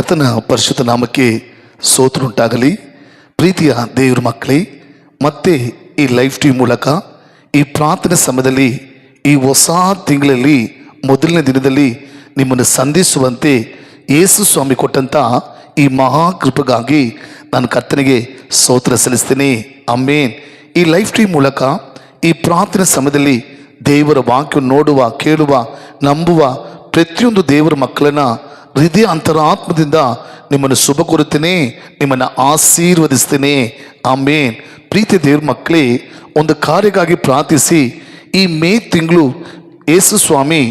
ಕರ್ತನ ಪರಿಶುದ್ಧ ನಾಮಕ್ಕೆ ಸ್ತೋತ್ರವುಂಟಾಗಲಿ. ಪ್ರೀತಿಯ ದೇವರ ಮಕ್ಕಳೇ, ಮತ್ತೆ ಈ ಲೈಫ್ ಟಿವಿ ಮೂಲಕ ಈ ಪ್ರಾರ್ಥನೆ ಸಮಯದಲ್ಲಿ ಈ ಹೊಸ ತಿಂಗಳಲ್ಲಿ ಮೊದಲನೇ ದಿನದಲ್ಲಿ ನಿಮ್ಮನ್ನು ಸಂಧಿಸುವಂತೆ ಯೇಸು ಸ್ವಾಮಿ ಕೊಟ್ಟಂಥ ಈ ಮಹಾಕೃಪೆಗಾಗಿ ನಾನು ಕರ್ತನಿಗೆ ಸ್ತೋತ್ರ ಸಲ್ಲಿಸ್ತೇನೆ. ಆಮೆನ್. ಈ ಲೈಫ್ ಟಿವಿ ಮೂಲಕ ಈ ಪ್ರಾರ್ಥನೆ ಸಮಯದಲ್ಲಿ ದೇವರ ವಾಕ್ಯವನ್ನು ನೋಡುವ, ಕೇಳುವ, ನಂಬುವ ಪ್ರತಿಯೊಂದು ದೇವರ ಮಕ್ಕಳನ್ನ ಹೃದಯ ಅಂತರಾತ್ಮದಿಂದ ನಿಮ್ಮನ್ನು ಶುಭ ಕೋರುತ್ತೇನೆ, ನಿಮ್ಮನ್ನು ಆಶೀರ್ವದಿಸ್ತೇನೆ. ಆಮೇನ್. ಪ್ರೀತಿ ದೇವ್ರ ಮಕ್ಕಳೇ, ಒಂದು ಕಾರ್ಯಕ್ಕಾಗಿ ಪ್ರಾರ್ಥಿಸಿ ಈ ಮೇ ತಿಂಗಳು ಯೇಸು ಸ್ವಾಮಿ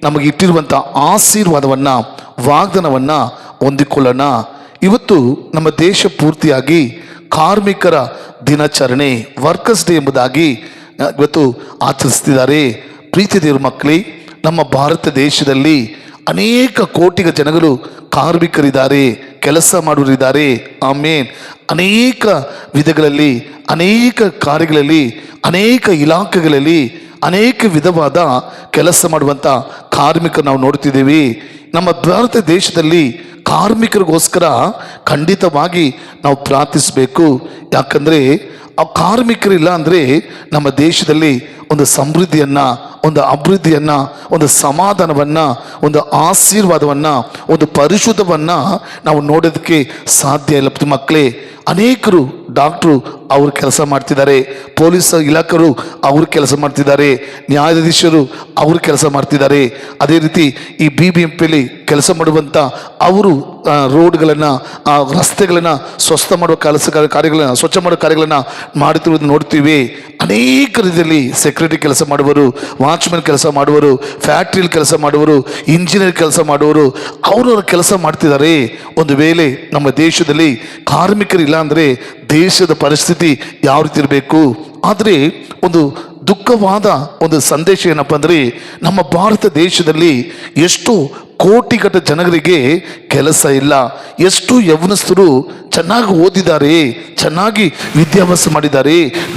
ನಮಗೆ ಇಟ್ಟಿರುವಂಥ ಆಶೀರ್ವಾದವನ್ನು, ವಾಗ್ದಾನವನ್ನು ಹೊಂದಿಕೊಳ್ಳೋಣ. ಇವತ್ತು ನಮ್ಮ ದೇಶ ಪೂರ್ತಿಯಾಗಿ ಕಾರ್ಮಿಕರ ದಿನಾಚರಣೆ, ವರ್ಕರ್ಸ್ ಡೇ ಎಂಬುದಾಗಿ ಇವತ್ತು ಆಚರಿಸ್ತಿದ್ದಾರೆ. ಪ್ರೀತಿ ದೇವ್ರ ಮಕ್ಕಳೇ, ನಮ್ಮ ಭಾರತ ದೇಶದಲ್ಲಿ ಅನೇಕ ಕೋಟಿಗ ಜನಗಳು ಕಾರ್ಮಿಕರಿದ್ದಾರೆ, ಕೆಲಸ ಮಾಡುವರಿದ್ದಾರೆ. ಆಮೇನ್. ಅನೇಕ ವಿಧಗಳಲ್ಲಿ, ಅನೇಕ ಕಾರ್ಯಗಳಲ್ಲಿ, ಅನೇಕ ಇಲಾಖೆಗಳಲ್ಲಿ ಅನೇಕ ವಿಧವಾದ ಕೆಲಸ ಮಾಡುವಂಥ ಕಾರ್ಮಿಕರು ನಾವು ನೋಡ್ತಿದ್ದೀವಿ. ನಮ್ಮ ಭಾರತ ದೇಶದಲ್ಲಿ ಕಾರ್ಮಿಕರಿಗೋಸ್ಕರ ಖಂಡಿತವಾಗಿ ನಾವು ಪ್ರಾರ್ಥಿಸಬೇಕು. ಯಾಕಂದರೆ ಆ ಕಾರ್ಮಿಕರಿಲ್ಲ ಅಂದರೆ ನಮ್ಮ ದೇಶದಲ್ಲಿ ಒಂದು ಸಮೃದ್ಧಿಯನ್ನು, ಒಂದು ಅಭಿವೃದ್ಧಿಯನ್ನು, ಒಂದು ಸಮಾಧಾನವನ್ನು, ಒಂದು ಆಶೀರ್ವಾದವನ್ನು, ಒಂದು ಪರಿಶುದ್ಧವನ್ನು ನಾವು ನೋಡೋದಕ್ಕೆ ಸಾಧ್ಯ ಇಲ್ಲ. ಮಕ್ಕಳೇ, ಅನೇಕರು ಡಾಕ್ಟ್ರು ಅವರು ಕೆಲಸ ಮಾಡ್ತಿದ್ದಾರೆ, ಪೊಲೀಸ್ ಇಲಾಖೆರು ಅವರು ಕೆಲಸ ಮಾಡ್ತಿದ್ದಾರೆ, ನ್ಯಾಯಾಧೀಶರು ಅವರು ಕೆಲಸ ಮಾಡ್ತಿದ್ದಾರೆ. ಅದೇ ರೀತಿ ಈ BBMPಯಲ್ಲಿ ಕೆಲಸ ಮಾಡುವಂಥ ಅವರು ರೋಡ್ಗಳನ್ನು, ರಸ್ತೆಗಳನ್ನು ಸ್ವಚ್ಛ ಮಾಡುವ ಕಾರ್ಯಗಳನ್ನು, ಸ್ವಚ್ಛ ಮಾಡುವ ಕಾರ್ಯಗಳನ್ನು ಮಾಡುತ್ತಿರುವುದು ನೋಡ್ತೀವಿ. ಅನೇಕ ರೀತಿಯಲ್ಲಿ ಸೆಕ್ಯೂರಿಟಿ ಕೆಲಸ ಮಾಡುವರು, ವಾಚ್ಮೆನ್ ಕೆಲಸ ಮಾಡುವರು, ಫ್ಯಾಕ್ಟ್ರಿಯಲ್ಲಿ ಕೆಲಸ ಮಾಡುವರು, ಇಂಜಿನಿಯರ್ ಕೆಲಸ ಮಾಡುವರು, ಅವರವರ ಕೆಲಸ ಮಾಡ್ತಿದ್ದಾರೆ. ಒಂದು ವೇಳೆ ನಮ್ಮ ದೇಶದಲ್ಲಿ ಕಾರ್ಮಿಕರಿಲ್ಲ ಅಂದರೆ ದೇಶದ ಪರಿಸ್ಥಿತಿ ಯಾವ ರೀತಿ ಇರಬೇಕು? ಆದರೆ ಒಂದು ದುಃಖವಾದ ಒಂದು ಸಂದೇಶ ಏನಪ್ಪ ಅಂದರೆ, ನಮ್ಮ ಭಾರತ ದೇಶದಲ್ಲಿ ಎಷ್ಟು ಕೋಟಿಗಟ್ಟ ಜನರಿಗೆ ಕೆಲಸ ಇಲ್ಲ. ಎಷ್ಟು ಯೌವನಸ್ಥರು ಚೆನ್ನಾಗಿ ಓದಿದ್ದಾರೆ, ಚೆನ್ನಾಗಿ ವಿದ್ಯಾಭ್ಯಾಸ ಮಾಡಿದ್ದಾರೆ,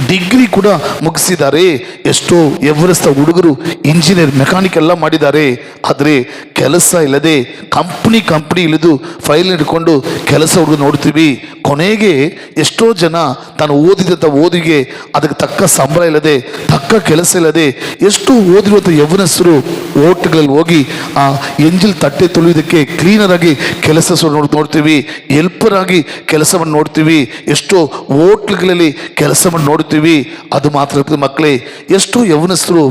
ಡಿಗ್ರಿ ಕೂಡ ಮುಗಿಸಿದ್ದಾರೆ. ಎಷ್ಟೋ ಯೌವನಸ್ಥ ಹುಡುಗರು ಇಂಜಿನಿಯರ್, ಮೆಕ್ಯಾನಿಕ್ ಎಲ್ಲ ಮಾಡಿದ್ದಾರೆ. ಆದರೆ ಕೆಲಸ ಇಲ್ಲದೆ ಕಂಪ್ನಿ ಇಳಿದು ಫೈಲ್ ಹಿಡ್ಕೊಂಡು ಕೆಲಸ ಹುಡುಗ ನೋಡ್ತೀವಿ. ಕೊನೆಗೆ ಎಷ್ಟೋ ಜನ ತಾನು ಓದಿದಂಥ ಓದಿಗೆ ಅದಕ್ಕೆ ತಕ್ಕ ಸಂಬಳ ಇಲ್ಲದೆ, ತಕ್ಕ ಕೆಲಸ ಇಲ್ಲದೆ, ಎಷ್ಟು ಓದಿರುವಂಥ ಯೌವನಸ್ಥರು ಓಟ್ಗಳಲ್ಲಿ ಹೋಗಿ ಆ ಎಂಜಿಲ್ ತಟ್ಟೆ ತೊಳೆಯೋದಕ್ಕೆ ಕ್ಲೀನರ್ ಆಗಿ ಕೆಲಸ ನೋಡ್ತೀವಿ, ಹೆಲ್ಪರ್ ಆಗಿ ಕೆಲಸವನ್ನು ನೋಡ್ತೀವಿ, ಎಷ್ಟೋ ಹೋಟ್ಲ್ಗಳಲ್ಲಿ ಕೆಲಸವನ್ನು ನೋಡ್ತೀವಿ. ಅದು ಮಾತ್ರ ಮಕ್ಕಳೇ, ಎಷ್ಟೋ ಯೌವನಸ್ಥರು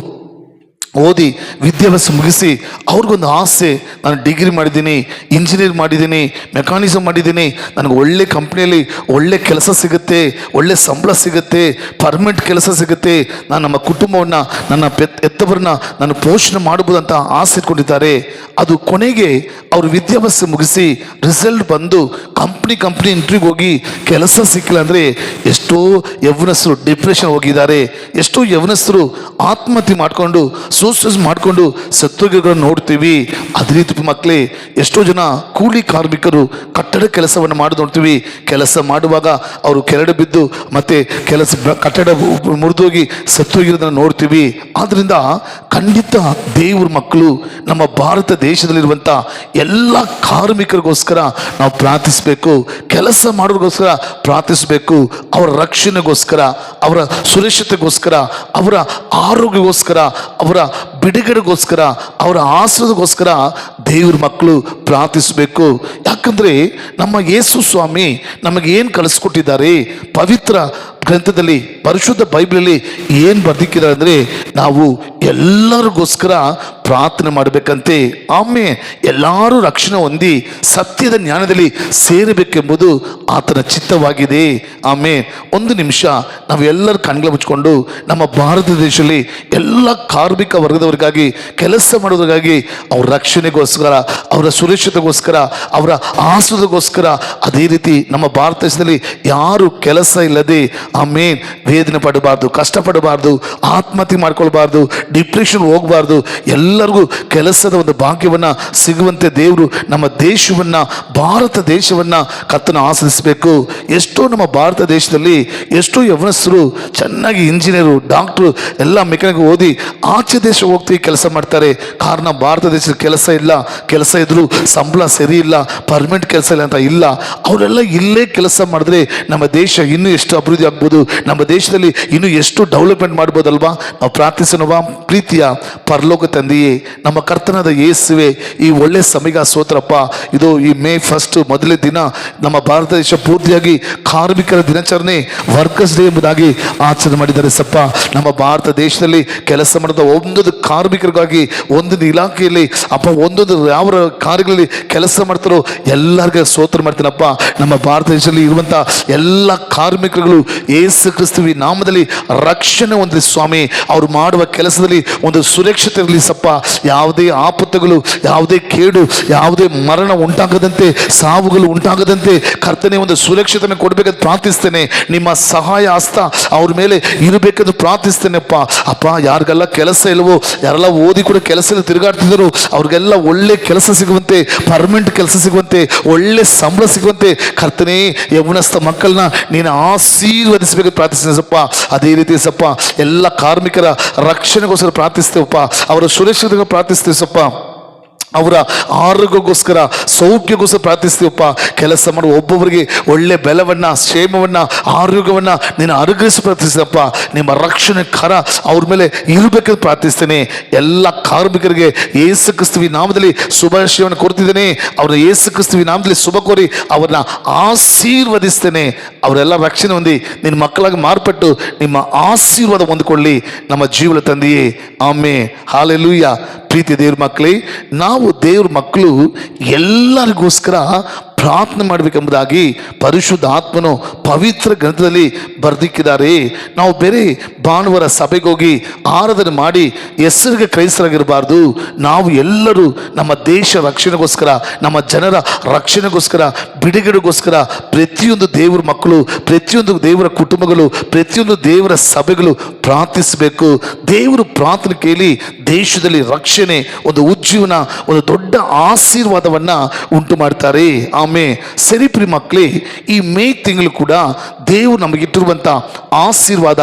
ಓದಿ ವಿದ್ಯಾಭ್ಯಾಸ ಮುಗಿಸಿ ಅವ್ರಿಗೊಂದು ಆಸೆ, ನಾನು ಡಿಗ್ರಿ ಮಾಡಿದ್ದೀನಿ, ಇಂಜಿನಿಯರ್ ಮಾಡಿದ್ದೀನಿ, ಮೆಕ್ಯಾನಿಸಮ್ ಮಾಡಿದ್ದೀನಿ, ನನಗೆ ಒಳ್ಳೆ ಕಂಪ್ನಿಯಲ್ಲಿ ಒಳ್ಳೆ ಕೆಲಸ ಸಿಗುತ್ತೆ, ಒಳ್ಳೆ ಸಂಬಳ ಸಿಗುತ್ತೆ, ಪರ್ಮನೆಂಟ್ ಕೆಲಸ ಸಿಗುತ್ತೆ, ನಾನು ನಮ್ಮ ಕುಟುಂಬವನ್ನು, ನನ್ನ ಎತ್ತವರನ್ನ ನಾನು ಪೋಷಣೆ ಮಾಡ್ಬೋದು ಅಂತ ಆಸೆ ಇಟ್ಕೊಂಡಿದ್ದಾರೆ. ಅದು ಕೊನೆಗೆ ಅವರು ವಿದ್ಯಾಭ್ಯಾಸ ಮುಗಿಸಿ ರಿಸಲ್ಟ್ ಬಂದು ಕಂಪ್ನಿ ಇಂಟರ್ವ್ಯೂಗೆ ಹೋಗಿ ಕೆಲಸ ಸಿಕ್ಕಿಲ್ಲ ಅಂದರೆ ಎಷ್ಟೋ ಯೌವನಸ್ಥರು ಡಿಪ್ರೆಷನ್ ಹೋಗಿದ್ದಾರೆ. ಎಷ್ಟೋ ಯೌವನಸ್ಥರು ಆತ್ಮಹತ್ಯೆ ಮಾಡಿಕೊಂಡು, ಸೂಸೈಡ್ ಮಾಡಿಕೊಂಡು ಸತ್ತೋಗಿಗಳನ್ನು ನೋಡ್ತೀವಿ. ಅದೇ ರೀತಿ ಮಕ್ಕಳೇ, ಎಷ್ಟೋ ಜನ ಕೂಲಿ ಕಾರ್ಮಿಕರು ಕಟ್ಟಡ ಕೆಲಸವನ್ನು ಮಾಡಿ ನೋಡ್ತೀವಿ. ಕೆಲಸ ಮಾಡುವಾಗ ಅವರು ಕೆರಡು ಬಿದ್ದು ಮತ್ತೆ ಕಟ್ಟಡ ಮುರಿದೋಗಿ ಸತ್ತೋಗಿರೋದನ್ನು ನೋಡ್ತೀವಿ. ಆದ್ದರಿಂದ ಖಂಡಿತ ದೇವ್ರ ಮಕ್ಕಳು ನಮ್ಮ ಭಾರತ ದೇಶದಲ್ಲಿರುವಂಥ ಎಲ್ಲ ಕಾರ್ಮಿಕರಿಗೋಸ್ಕರ ನಾವು ಪ್ರಾರ್ಥಿಸಬೇಕು, ಕೆಲಸ ಮಾಡೋರಿಗೋಸ್ಕರ ಪ್ರಾರ್ಥಿಸಬೇಕು. ಅವರ ರಕ್ಷಣೆಗೋಸ್ಕರ, ಅವರ ಸುರಕ್ಷತೆಗೋಸ್ಕರ, ಅವರ ಆರೋಗ್ಯಗೋಸ್ಕರ, ಅವರ ಬಿಡುಗಡೆಗೋಸ್ಕರ, ಅವರ ಆಶ್ರಯಗೋಸ್ಕರ ದೇವ್ರ ಮಕ್ಕಳು ಪ್ರಾರ್ಥಿಸಬೇಕು. ಯಾಕಂದರೆ ನಮ್ಮ ಯೇಸು ಸ್ವಾಮಿ ನಮಗೆ ಏನು ಕಲಿಸ್ಕೊಟ್ಟಿದ್ದಾರೆ, ಪವಿತ್ರ ಗ್ರಂಥದಲ್ಲಿ, ಪರಿಶುದ್ಧ ಬೈಬಲಲ್ಲಿ ಏನು ಬರ್ದಿಕ್ಕಿದ್ದಾರೆ ಅಂದರೆ, ನಾವು ಎಲ್ಲರಿಗೋಸ್ಕರ ಪ್ರಾರ್ಥನೆ ಮಾಡಬೇಕಂತೆ. ಆಮೇಲೆ ಎಲ್ಲರೂ ರಕ್ಷಣೆ ಹೊಂದಿ ಸತ್ಯದ ಜ್ಞಾನದಲ್ಲಿ ಸೇರಬೇಕೆಂಬುದು ಆತನ ಚಿತ್ತವಾಗಿದೆ. ಆಮೇಲೆ ಒಂದು ನಿಮಿಷ ನಾವೆಲ್ಲರೂ ಕಣ್ಗಳ ಮುಚ್ಕೊಂಡು ನಮ್ಮ ಭಾರತ ದೇಶದಲ್ಲಿ ಎಲ್ಲ ಕಾರ್ಮಿಕ ವರ್ಗದವರಿಗಾಗಿ, ಕೆಲಸ ಮಾಡೋದಕ್ಕಾಗಿ, ಅವರ ರಕ್ಷಣೆಗೋಸ್ಕರ, ಅವರ ಸುರಕ್ಷತೆಗೋಸ್ಕರ, ಅವರ ಆಶ್ರಯಗೋಸ್ಕರ, ಅದೇ ರೀತಿ ನಮ್ಮ ಭಾರತ ದೇಶದಲ್ಲಿ ಯಾರು ಕೆಲಸ ಇಲ್ಲದೆ ಆಮೇನ್ ವೇದನೆ ಪಡಬಾರ್ದು, ಕಷ್ಟಪಡಬಾರ್ದು, ಆತ್ಮಹತ್ಯೆ ಮಾಡ್ಕೊಳ್ಬಾರ್ದು, ಡಿಪ್ರೆಷನ್ ಹೋಗಬಾರ್ದು, ಎಲ್ಲರಿಗೂ ಕೆಲಸದ ಒಂದು ಭಾಗ್ಯವನ್ನು ಸಿಗುವಂತೆ ದೇವರು ನಮ್ಮ ದೇಶವನ್ನು, ಭಾರತ ದೇಶವನ್ನು ಕರ್ತನ ಆಶ್ರಯಿಸಬೇಕು. ಎಷ್ಟೋ ನಮ್ಮ ಭಾರತ ದೇಶದಲ್ಲಿ ಎಷ್ಟೋ ಯೌವನಸ್ಥರು ಚೆನ್ನಾಗಿ ಇಂಜಿನಿಯರು, ಡಾಕ್ಟ್ರು ಎಲ್ಲ ಮೆಕ್ಯಾನಿಕ್ ಓದಿ ಆಚೆ ದೇಶ ಹೋಗ್ತಾರೆ. ಪೂರ್ತಿ ಕೆಲಸ ಮಾಡ್ತಾರೆ. ಕಾರಣ ಭಾರತ ದೇಶದ ಕೆಲಸ ಇಲ್ಲ, ಕೆಲಸ ಇದ್ರು ಸಂಬಳ ಸರಿ ಇಲ್ಲ, ಪರ್ಮನೆಂಟ್ ಕೆಲಸ ಇಲ್ಲ ಅಂತ ಇಲ್ಲ. ಅವರೆಲ್ಲ ಇಲ್ಲೇ ಕೆಲಸ ಮಾಡಿದ್ರೆ ನಮ್ಮ ದೇಶ ಇನ್ನೂ ಎಷ್ಟು ಅಭಿವೃದ್ಧಿ ಆಗ್ಬೋದು, ನಮ್ಮ ದೇಶದಲ್ಲಿ ಇನ್ನೂ ಎಷ್ಟು ಡೆವಲಪ್ಮೆಂಟ್ ಮಾಡ್ಬೋದಲ್ವಾ? ನಾವು ಪ್ರಾರ್ಥಿಸೋಣವಾ? ಪ್ರೀತಿಯ ಪರಲೋಕ ತಂದೆಯೇ, ನಮ್ಮ ಕರ್ತನಾದ ಯೇಸುವೆ, ಈ ಒಳ್ಳೆ ಸಮಯ ಸೋತ್ರಪ್ಪ. ಇದು ಈ ಮೇ 1 ಮೊದಲೇ ದಿನ ನಮ್ಮ ಭಾರತ ದೇಶ ಪೂರ್ತಿಯಾಗಿ ಕಾರ್ಮಿಕರ ದಿನಾಚರಣೆ, ವರ್ಕರ್ಸ್ ಡೇ ಎಂಬುದಾಗಿ ಆಚರಣೆ ಮಾಡಿದ್ದಾರೆ ಸಪ್ಪ. ನಮ್ಮ ಭಾರತ ದೇಶದಲ್ಲಿ ಕೆಲಸ ಮಾಡಿದ ಒಂದೊಂದು ಕಾರ್ಮಿಕರಿಗಾಗಿ ಒಂದೊಂದು ಇಲಾಖೆಯಲ್ಲಿ ಅಪ್ಪ, ಒಂದೊಂದು ಯಾವ ಕಾರ್ಯಗಳಲ್ಲಿ ಕೆಲಸ ಮಾಡ್ತಾರೋ ಎಲ್ಲರಿಗೂ ಸ್ತೋತ್ರ ಮಾಡ್ತೀನಪ್ಪ. ನಮ್ಮ ಭಾರತ ದೇಶದಲ್ಲಿ ಇರುವಂಥ ಎಲ್ಲ ಕಾರ್ಮಿಕರುಗಳು ಯೇಸು ಕ್ರಿಸ್ತುವಿನ ನಾಮದಲ್ಲಿ ರಕ್ಷಣೆ ಹೊಂದಲಿ ಸ್ವಾಮಿ. ಅವರು ಮಾಡುವ ಕೆಲಸದಲ್ಲಿ ಒಂದು ಸುರಕ್ಷತೆ ಇರಲಿ ಸಪ್ಪ. ಯಾವುದೇ ಆಪತ್ತುಗಳು, ಯಾವುದೇ ಕೇಡು, ಯಾವುದೇ ಮರಣ ಉಂಟಾಗದಂತೆ, ಸಾವುಗಳು ಉಂಟಾಗದಂತೆ ಕರ್ತನೆ ಒಂದು ಸುರಕ್ಷತೆಯನ್ನು ಕೊಡಬೇಕಂತ ಪ್ರಾರ್ಥಿಸ್ತೇನೆ. ನಿಮ್ಮ ಸಹಾಯ ಹಸ್ತ ಅವ್ರ ಮೇಲೆ ಇರಬೇಕಂತ ಪ್ರಾರ್ಥಿಸ್ತೇನೆಪ್ಪ. ಅಪ್ಪ, ಯಾರಿಗೆಲ್ಲ ಕೆಲಸ ಇಲ್ವೋ, ಯಾರೆಲ್ಲ ಓದಿ ಕೂಡ ಕೆಲಸ ಇಲ್ಲ ತಿರುಗಾಡ್ತಿದ್ರು, ಅವ್ರಿಗೆಲ್ಲ ಒಳ್ಳೆ ಕೆಲಸ ಸಿಗುವಂತೆ, ಪರ್ಮನೆಂಟ್ ಕೆಲಸ ಸಿಗುವಂತೆ, ಒಳ್ಳೆ ಸಂಬಳ ಸಿಗುವಂತೆ ಕರ್ತನೆ ಯೌವನಸ್ಥ ಮಕ್ಕಳನ್ನ ನೀನು ಆಶೀರ್ವದಿಸಬೇಕಂತ ಪ್ರಾರ್ಥಿಸ್ತೇನೆ ಸಪ್ಪ. ಅದೇ ರೀತಿ ಸಪ್ಪ ಎಲ್ಲ ಕಾರ್ಮಿಕರ ರಕ್ಷಣೆಗೋಸ್ಕರ ಪ್ರಾರ್ಥಿಸ್ತೇವಪ್ಪ. ಅವರ ಸುರಕ್ಷತೆಗೆ ಪ್ರಾರ್ಥಿಸ್ತೇವೆ ಸಪ್ಪ. ಅವರ ಆರೋಗ್ಯಕ್ಕೋಸ್ಕರ, ಸೌಖ್ಯಕ್ಕೋಸ್ಕರ ಪ್ರಾರ್ಥಿಸ್ತೀವಪ್ಪ. ಕೆಲಸ ಮಾಡುವ ಒಬ್ಬೊಬ್ಬರಿಗೆ ಒಳ್ಳೆ ಬಲವನ್ನು, ಕ್ಷೇಮವನ್ನು, ಆರೋಗ್ಯವನ್ನು ನೀನು ಅನುಗ್ರಹಿಸಿ ಪ್ರಾರ್ಥಿಸ್ತಪ್ಪ. ನಿಮ್ಮ ರಕ್ಷಣೆ ಕರ ಅವ್ರ ಮೇಲೆ ಇರಬೇಕಂತ ಪ್ರಾರ್ಥಿಸ್ತೇನೆ. ಎಲ್ಲ ಕಾರ್ಮಿಕರಿಗೆ ಯೇಸು ಕ್ರಿಸ್ತುವಿನ ನಾಮದಲ್ಲಿ ಶುಭಾಶಯವನ್ನು ಕೊಡ್ತಿದ್ದೇನೆ. ಅವರ ಯೇಸು ಕ್ರಿಸ್ತುವಿನ ನಾಮದಲ್ಲಿ ಶುಭ ಕೋರಿ ಅವ್ರನ್ನ ಆಶೀರ್ವದಿಸ್ತೇನೆ. ಅವರೆಲ್ಲ ರಕ್ಷಣೆ ಹೊಂದಿ ನಿನ್ನ ಮಕ್ಕಳಾಗಿ ಮಾರ್ಪಟ್ಟು ನಿಮ್ಮ ಆಶೀರ್ವಾದ ಹೊಂದಿಕೊಳ್ಳಿ ನಮ್ಮ ಜೀವನ ತಂದೆಯೇ. ಆಮೆನ್. ಹಲ್ಲೆಲೂಯಾ. ಪ್ರೀತಿ ದೇವ್ರ ಮಕ್ಕಳೇ, ನಾವು ದೇವ್ರ ಮಕ್ಕಳು ಎಲ್ಲರಿಗೋಸ್ಕರ ಪ್ರಾರ್ಥನೆ ಮಾಡಬೇಕೆಂಬುದಾಗಿ ಪರಿಶುದ್ಧ ಆತ್ಮನು ಪವಿತ್ರ ಗ್ರಂಥದಲ್ಲಿ ಬರೆದಿಕ್ಕಿದ್ದಾರೆ. ನಾವು ಬೇರೆ ಭಾನುವಾರ ಸಭೆಗೆ ಹೋಗಿ ಆರಾಧನೆ ಮಾಡಿ ಹೆಸರಿಗೆ ಕ್ರೈಸ್ತರಾಗಿರಬಾರ್ದು. ನಾವು ಎಲ್ಲರೂ ನಮ್ಮ ದೇಶ ರಕ್ಷಣೆಗೋಸ್ಕರ, ನಮ್ಮ ಜನರ ರಕ್ಷಣೆಗೋಸ್ಕರ, ಬಿಡುಗಡೆಗೋಸ್ಕರ ಪ್ರತಿಯೊಂದು ದೇವರ ಮಕ್ಕಳು, ಪ್ರತಿಯೊಂದು ದೇವರ ಕುಟುಂಬಗಳು, ಪ್ರತಿಯೊಂದು ದೇವರ ಸಭೆಗಳು ಪ್ರಾರ್ಥಿಸಬೇಕು. ದೇವರು ಪ್ರಾರ್ಥನೆ ಕೇಳಿ ದೇಶದಲ್ಲಿ ರಕ್ಷಣೆ, ಒಂದು ಉಜ್ಜೀವನ, ಒಂದು ದೊಡ್ಡ ಆಶೀರ್ವಾದವನ್ನ ಉಂಟು ಮಾಡ್ತಾರೆ. ಸರಿ ಪ್ರಿಯ ಮಕ್ಕಳೇ, ಈ ಮೇ ತಿಂಗಳು ಕೂಡ ದೇವರು ನಮಗಿಟ್ಟಿರುವಂಥ ಆಶೀರ್ವಾದ